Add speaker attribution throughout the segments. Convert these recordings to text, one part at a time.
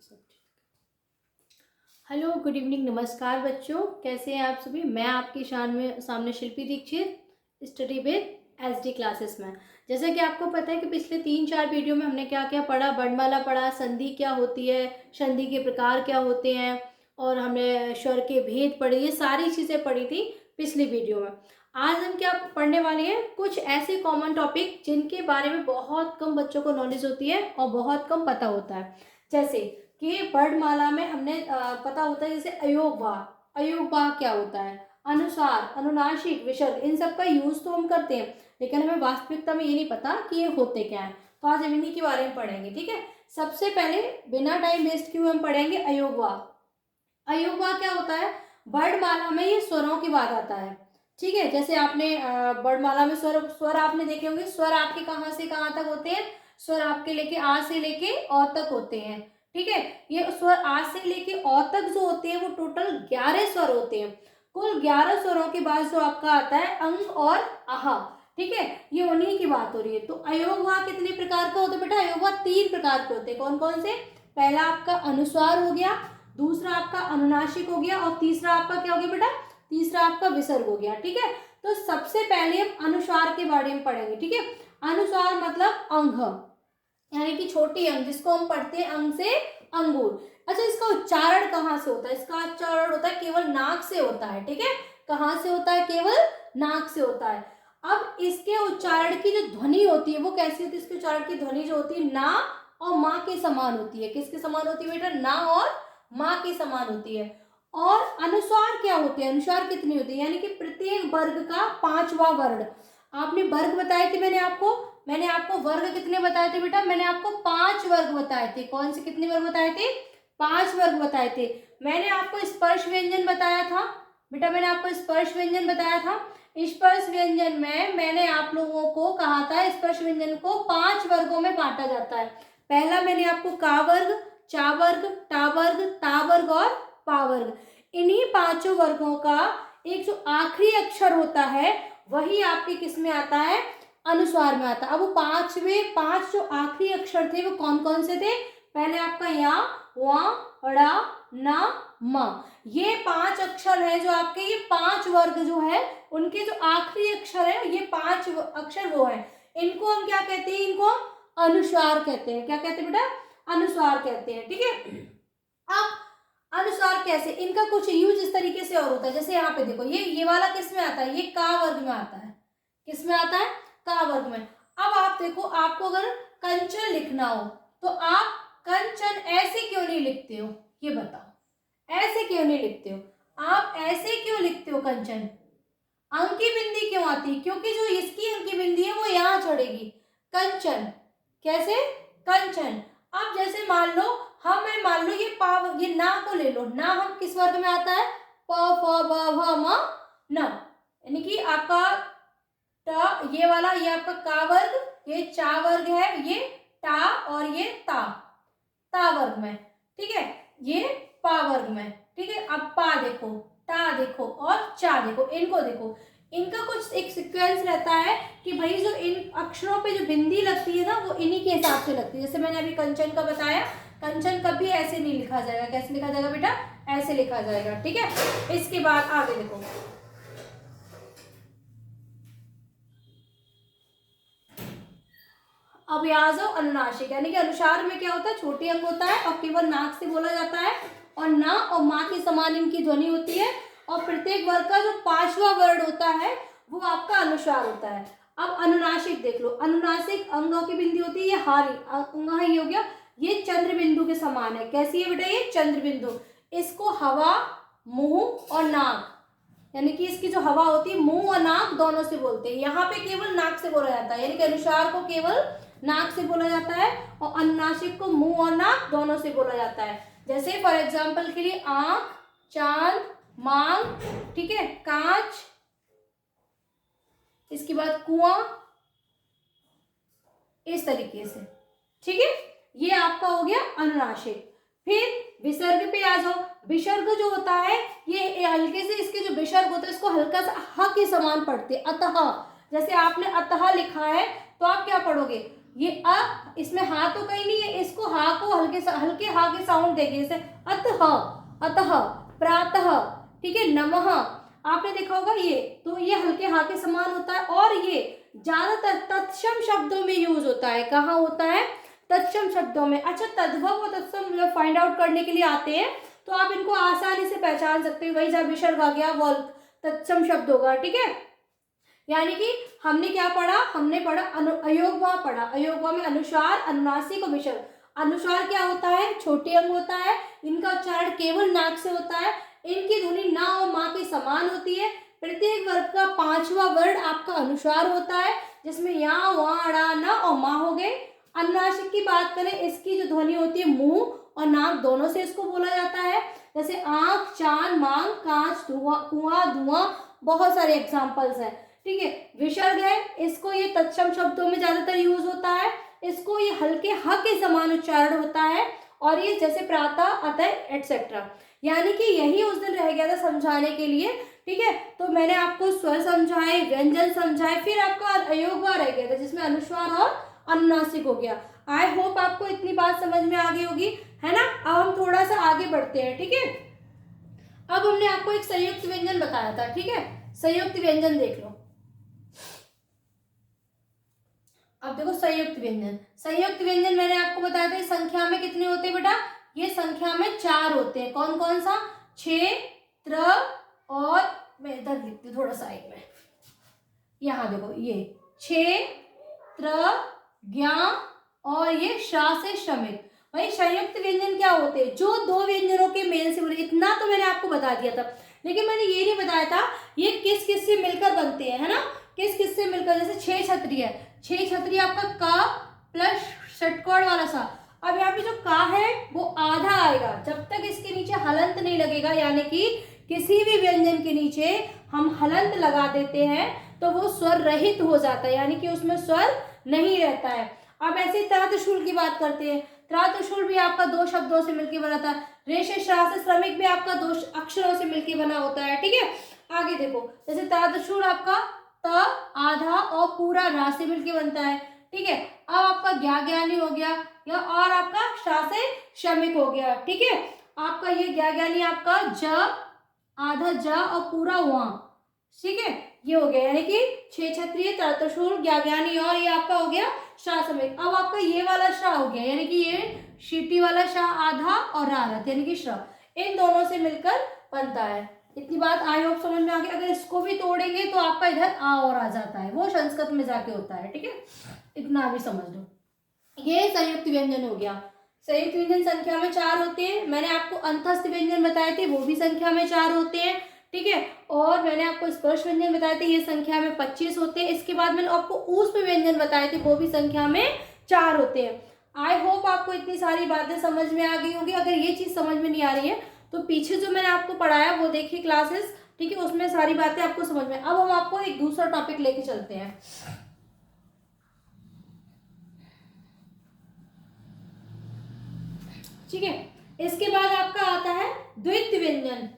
Speaker 1: सब ठीक। Hello, good evening, नमस्कार बच्चों, कैसे हैं आप सभी। मैं आपकी सामने Shilpi Dikshit, study with SD classes में। जैसा कि आपको पता है कि पिछले 3-4 वीडियो में हमने क्या क्या पढ़ा, वर्णमाला पढ़ा, संधि क्या होती है, संधि के प्रकार क्या होते हैं, और हमने स्वर के भेद पढ़े, ये सारी चीज़ें पढ़ी थी पिछली वीडियो में। आज हम क्या पढ़ने वाले हैं, कुछ ऐसे कॉमन टॉपिक जिनके बारे में बहुत कम बच्चों को नॉलेज होती है और बहुत कम पता होता है। जैसे कि वर्णमाला में हमने पता होता है जैसे अयोगवाह क्या होता है, अनुसार, अनुनासिक, विसर्ग, इन सब का यूज तो हम करते हैं, लेकिन हमें वास्तविकता में ये नहीं पता कि ये होते क्या है। तो आज हम इन्हीं के बारे में पढ़ेंगे, ठीक है। सबसे पहले बिना टाइम वेस्ट किए हम पढ़ेंगे अयोगवाह। अयोगवाह क्या होता है, वर्णमाला में ये स्वरों की बात आता है, ठीक है। जैसे आपने वर्णमाला में स्वर आपने देखे होंगे, स्वर आपके कहाँ से कहाँ तक होते हैं, स्वर आपके लेके आ से लेके औ तक होते हैं, ठीक है। ये स्वर आ से लेके औ तक जो होते हैं वो टोटल 11 स्वर होते हैं। कुल 11 स्वरों के बाद जो आपका आता है अंग और आहा, ठीक है, ये उन्हीं की बात हो रही है। तो अयोगवाह कितने प्रकार का होता है बेटा, अयोगवाह 3 प्रकार के होते हैं। कौन कौन से, पहला आपका अनुस्वार हो गया, दूसरा आपका अनुनासिक हो गया, और तीसरा आपका क्या हो गया बेटा, तीसरा आपका विसर्ग हो गया, ठीक है। तो सबसे पहले हम अनुस्वार के बारे में पढ़ेंगे, ठीक है। अनुस्वार मतलब अंग, यानी कि छोटी अंग, जिसको हम पढ़ते हैं अंग से अंगूर। अच्छा, इसका उच्चारण कहाँ से होता है, इसका उच्चारण होता है केवल नाक से होता है, ठीक है। कहाँ से होता है, केवल नाक से होता है। अब इसके उच्चारण की जो ध्वनि होती है वो कैसी होती है, इसके उच्चारण की ध्वनि जो होती है ना और माँ के समान होती है। किसके समान होती है बेटा, ना और माँ के समान होती है। और अनुस्वार क्या होते हैं, अनुस्वार कितनी होती है, यानी कि प्रत्येक वर्ग का 5वां वर्ण। आपने वर्ग बताए थे, मैंने आपको वर्ग कितने बताए थे बेटा, मैंने आपको 5 वर्ग बताए थे। कौन से कितने वर्ग बताए थे, 5 वर्ग बताए थे। मैंने आपको स्पर्श व्यंजन बताया था बेटा, मैंने आपको स्पर्श व्यंजन बताया था। स्पर्श व्यंजन में मैंने आप लोगों को कहा था स्पर्श व्यंजन को 5 वर्गों में बांटा जाता है। पहला मैंने आपको का वर्ग, चा वर्ग, टा वर्ग, ता वर्ग और पा वर्ग, इन्हीं 5 वर्गों का एक जो आखिरी अक्षर होता है वही आपके किस में आता है, अनुस्वार में आता है। अब वो 5 जो आखिरी अक्षर थे वो कौन कौन से थे, पहले आपका या, वा, ड़ा, ना, मा, ये 5 अक्षर है जो आपके, ये 5 वर्ग जो है उनके जो आखिरी अक्षर है, ये 5 अक्षर वो है। इनको हम क्या कहते हैं, इनको अनुस्वार कहते हैं। क्या कहते हैं बेटा, अनुस्वार कहते हैं, ठीक है। अब अनुस्वार कैसे, इनका कुछ यूज इस तरीके से और होता है। जैसे यहाँ पे देखो, ये वाला किस में आता है, ये का वर्ग में आता है। किस में आता है, का वर्ग में। अब आप देखो, आपको अगर कंचन लिखना हो तो आप कंचन ऐसे क्यों नहीं लिखते हो, ये बताओ, ऐसे क्यों नहीं लिखते हो, आप ऐसे क्यों लिखते हो कंचन, अंकी बिंदी क्यों आती है, क्योंकि जो इसकी अंकी बिंदी है वो यहाँ चढ़ेगी। कंचन कैसे, कंचन। अब जैसे मान लो ये ना को ले लो, ना हम किस वर्ग में आता है, प फ ब भ म न, यानी कि आपका ये वाला, ये आपका का वर्ग, ये चा वर्ग है, ये टा और ये ता वर्ग में, ठीक है, ये पा वर्ग में, ठीक है। अब पा देखो, टा देखो और चा देखो, इनको देखो, इनका कुछ एक सीक्वेंस रहता है कि भाई जो इन अक्षरों पे जो बिंदी लगती है ना वो इन्हीं के हिसाब से लगती है। जैसे मैंने अभी कंचन का बताया, कंचन कभी ऐसे नहीं लिखा जाएगा। कैसे लिखा जाएगा बेटा, ऐसे लिखा जाएगा, ठीक है। इसके बाद आगे देखो, अब यहाँ जाओ अनुनासिक, यानी कि अनुसार में क्या होता है, छोटी अंग होता है और केवल नाक से बोला जाता है, और ना और माँ के समान इनकी ध्वनि होती है, और प्रत्येक वर्ग का जो 5वां वर्ण होता है वो आपका अनुस्वार होता है। अब अनुनासिक देख लो, अनुनासिक अंगों की बिंदी होती है, ये हारी अंग, ये हो गया, ये चंद्र बिंदु के समान है। कैसी है बेटा, ये चंद्र बिंदु। इसको हवा, मुंह और नाक, यानी कि इसकी जो हवा होती है मुंह और नाक दोनों से बोलते हैं। यहाँ पे केवल नाक से बोला जाता है, यानी कि अनुस्वार को केवल नाक से बोला जाता है और अनुनासिक को मुंह और नाक दोनों से बोला जाता है। जैसे फॉर एग्जांपल के लिए आंख, चांद, मांग, ठीक है, कांच, इसके बाद कुआं, इस तरीके से, ठीक है। ये आपका हो गया अनुनासिक। फिर विसर्ग पे आ जाओ। विसर्ग जो होता है ये हल्के से, इसके जो विसर्ग होता है इसको हल्का सा ह के समान पढ़ते, अतः। जैसे आपने अतः लिखा है तो आप क्या पढ़ोगे, ये इसमें हा तो कहीं नहीं है, इसको हा को हल्के हा के साउंड देंगे, जैसे अतः, अतः, प्रातः, ठीक है, नमः, आपने देखा होगा ये, तो ये हल्के हा के समान होता है। और ये ज्यादातर तत्सम शब्दों में यूज होता है। कहाँ होता है? तत्सम शब्दों में। अच्छा, तद्भव और तत्सम फाइंड आउट करने के लिए आते हैं, तो आप इनको आसानी से पहचान सकते हो। वही जब विसर्ग आ गया वो तत्सम शब्द होगा, ठीक है। यानी कि हमने क्या पढ़ा? हमने पढ़ा अयोगवा पढ़ा। अयोगवा में अनुस्वार, अनुनासिक और विसर्ग। अनुस्वार क्या होता है? छोटे अंग होता है, इनका उच्चारण केवल नाक से होता है, इनकी ध्वनि ना और माँ के समान होती है। प्रत्येक वर्ग का 5वां वर्ण आपका अनुस्वार होता है, जिसमें या, वहाँ, ड़ा, न और माँ हो गए। अनुनासिक की बात करें, इसकी जो ध्वनि होती है मुंह और नाक दोनों से इसको बोला जाता है, जैसे आंख, चांद, मांग, कांच, धुआं, कुआं, धुआं, बहुत सारे एग्जाम्पल्स हैं, ठीक है। विसर्ग है, इसको ये तत्सम शब्दों में ज्यादातर यूज होता है, इसको ये हल्के ह के समान उच्चारण होता है, और ये जैसे प्रातः, अतः, एटसेट्रा। यानी कि यही उस दिन रह गया था समझाने के लिए, ठीक है। तो मैंने आपको स्वर समझाए, व्यंजन समझाए, फिर आपका अयोगवा रह गया था जिसमें अनुस्वार और अनुनासिक हो गया। आई होप आपको इतनी बात समझ में आ गई होगी, है ना। अब हम थोड़ा सा आगे बढ़ते हैं, ठीक है। अब हमने आपको एक संयुक्त व्यंजन बताया था, ठीक है। संयुक्त व्यंजन देख लो। अब देखो संयुक्त व्यंजन। संयुक्त व्यंजन मैंने आपको बताया था संख्या में कितने होते हैं बेटा? ये संख्या में 4 होते हैं। कौन कौन सा? छ, त्र, और मैं इधर लिखती हूँ थोड़ा साइड में, यहाँ देखो, ये छ, त्र, ज्ञा और ये शा से श्रमित। भाई संयुक्त व्यंजन क्या होते हैं? जो दो व्यंजनों के मेल से बने। इतना तो मैंने आपको बता दिया था, लेकिन मैंने ये नहीं बताया था ये किस किस से मिलकर बनते हैं, है ना। किस किस से मिलकर, जैसे 6 छतरी है, 6 छतरी आपका का प्लस षटकोण वाला सा। अब यहाँ पे जो का है वो आधा आएगा जब तक इसके नीचे हलंत नहीं लगेगा, यानी कि किसी भी व्यंजन के नीचे हम हलंत लगा देते हैं तो वो स्वर रहित हो जाता है, यानी कि उसमें स्वर नहीं रहता है। अब ऐसे ही त्रातशूल की बात करते हैं। त्रातशूल भी आपका 2 शब्दों से मिलकर बना था। रेशे श्रा से श्रमिक भी आपका 2 अक्षरों से मिलकर बना होता है, ठीक है। आगे देखो, जैसे त्रातशूल आपका त, आधा और पूरा रा से मिलकर बनता है, ठीक है। अब आपका ज्ञा ज्ञानी हो गया, या और आपका श्रा से श्रमिक हो गया, ठीक है। आपका ये ज्ञा ज्ञानी आपका ज, आधा ज और पूरा वहां, ठीक है, ये हो गया। यानी कि 6 क्षत्रिय, त्रातशूल, ज्ञानी और ये आपका हो गया शाह समेत। अब आपका ये वाला शाह हो गया, यानी कि ये शीटी वाला शाह आधा और रारत यानी कि श्र, इन दोनों से मिलकर बनता है। इतनी बात आई होप समझ में आ गई। अगर इसको भी तोड़ेंगे तो आपका इधर आ और आ जाता है, वो संस्कृत में जाके होता है, ठीक है। इतना भी समझ लो। ये संयुक्त व्यंजन हो गया। संयुक्त व्यंजन संख्या में 4 होते हैं। मैंने आपको अंतस्थ व्यंजन बताए थे, वो भी संख्या में 4 होते हैं, ठीक है। और मैंने आपको स्पर्श व्यंजन बताए थे, ये संख्या में 25 होते हैं। इसके बाद मैंने आपको ऊष्म व्यंजन बताए थे, वो भी संख्या में 4 होते हैं। आई होप आपको इतनी सारी बातें समझ में आ गई होगी। अगर ये चीज समझ में नहीं आ रही है तो पीछे जो मैंने आपको पढ़ाया वो देखिए क्लासेस, ठीक है, उसमें सारी बातें आपको समझ में। अब हम आपको एक दूसरा टॉपिक लेके चलते हैं, ठीक है। इसके बाद आपका आता है द्वितीय व्यंजन।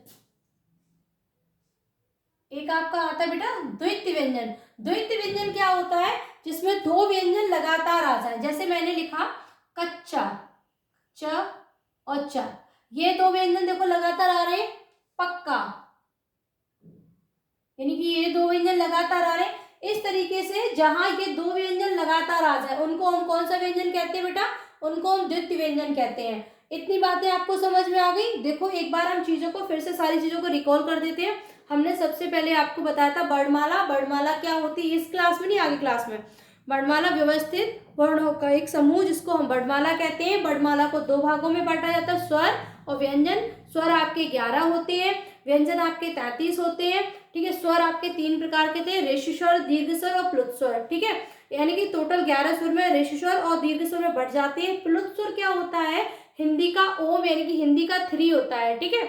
Speaker 1: एक आपका आता है बेटा द्वितीय व्यंजन। द्वितीय व्यंजन क्या होता है? जिसमें 2 व्यंजन लगातार आ जाए। जैसे मैंने लिखा कच्चा, च और च, ये 2 व्यंजन देखो लगातार आ रहे हैं। पक्का, यानी कि ये 2 व्यंजन लगातार आ रहे हैं। इस तरीके से जहां ये 2 व्यंजन लगातार आ जाए उनको हम कौन सा व्यंजन कहते हैं बेटा? उनको हम द्वितीय व्यंजन कहते हैं। इतनी बातें आपको समझ में आ गई। देखो एक बार हम चीजों को फिर से, सारी चीजों को रिकॉल कर देते हैं। हमने सबसे पहले आपको बताया था वर्णमाला। वर्णमाला क्या होती है? इस क्लास में नहीं, आगे क्लास में। वर्णमाला व्यवस्थित वर्णों का एक समूह जिसको हम वर्णमाला कहते हैं। वर्णमाला को 2 भागों में बांटा जाता है, स्वर और व्यंजन। स्वर आपके 11 होते हैं, व्यंजन आपके 33 होते हैं, ठीक है। स्वर आपके 3 प्रकार के थे, रेशु स्वर, दीर्घ स्वर और प्लुत स्वर, ठीक है। यानी कि टोटल 11 स्वर में रेशु स्वर और दीर्घ स्वर में बढ़ जाते हैं। प्लुत स्वर क्या होता है? हिंदी का ओम, यानी कि हिंदी का 3 होता है, ठीक है।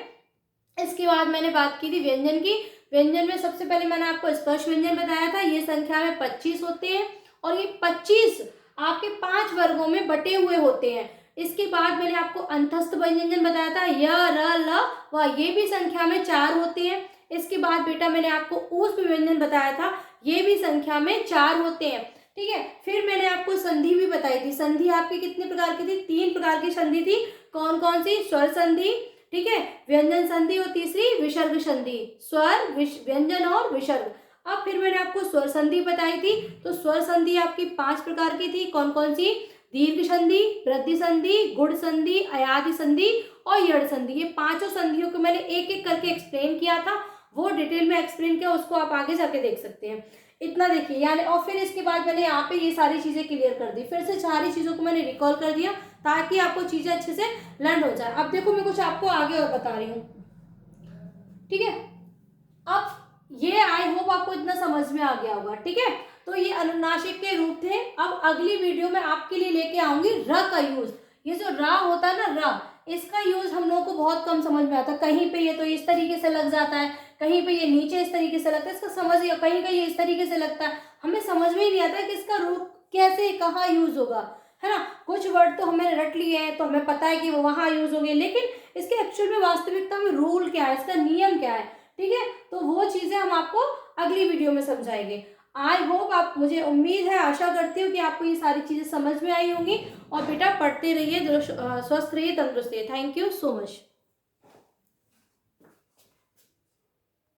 Speaker 1: इसके बाद मैंने बात की थी व्यंजन की। व्यंजन में सबसे पहले मैंने आपको स्पर्श व्यंजन बताया था, ये संख्या में 25 होते हैं और ये 25 आपके 5 वर्गों में बटे हुए होते हैं। इसके बाद मैंने आपको अंतस्थ व्यंजन बताया था, य, र, ल, व, ये भी संख्या में 4 होते हैं। इसके बाद बेटा मैंने आपको ऊष्म व्यंजन बताया था, ये भी संख्या में 4 होते हैं, ठीक है। फिर मैंने आपको संधि भी बताई थी। संधि आपकी कितने प्रकार की थी? 3 प्रकार की संधि थी। कौन कौन सी? स्वर संधि, ठीक है, व्यंजन संधि और तीसरी विसर्ग संधि। स्वर, व्यंजन और विसर्ग। अब फिर मैंने आपको स्वर संधि बताई थी। तो स्वर संधि आपकी 5 प्रकार की थी। कौन कौन सी? दीर्घ संधि, वृद्धि संधि, गुण संधि, अयाधि संधि और यड़ संधि। ये पांचों संधियों को मैंने एक एक करके एक्सप्लेन किया था, वो डिटेल में एक्सप्लेन किया, उसको आप आगे जाके देख सकते हैं। इतना देखिए यानी, और फिर इसके बाद मैंने यहाँ पे ये सारी चीजें क्लियर कर दी, फिर से सारी चीजों को मैंने रिकॉल कर दिया ताकि आपको चीजें अच्छे से लर्न हो जाए। अब देखो मैं कुछ आपको आगे और बता रही हूँ, ठीक है। अब ये आई होप आपको इतना समझ में आ गया होगा, ठीक है। तो ये अनुनासिक के रूप थे। अब अगली वीडियो में आपके लिए लेके आऊंगी र का यूज। ये जो रा होता है ना, रा, इसका यूज हम लोगों को बहुत कम समझ में आता है। कहीं पे ये तो इस तरीके से लग जाता है, कहीं पे ये नीचे इस तरीके से लगता है, इसका समझ ही, कहीं कहीं इस तरीके से लगता है, हमें समझ में ही नहीं आता कि इसका रूप कैसे कहाँ यूज होगा, है ना। कुछ वर्ड तो हमें रट लिए हैं तो हमें पता है कि वो वहां यूज होंगे, लेकिन इसके एक्चुअल में वास्तविकता में रूल क्या है, इसका नियम क्या है, ठीक है। तो वो चीजें हम आपको अगली वीडियो में समझाएंगे। आई होप आप, मुझे उम्मीद है, आशा करती हूँ कि आपको ये सारी चीजें समझ में आई होंगी। और बेटा पढ़ते रहिए, स्वस्थ रहिए, तंदुरुस्त रहिए। Thank you so much.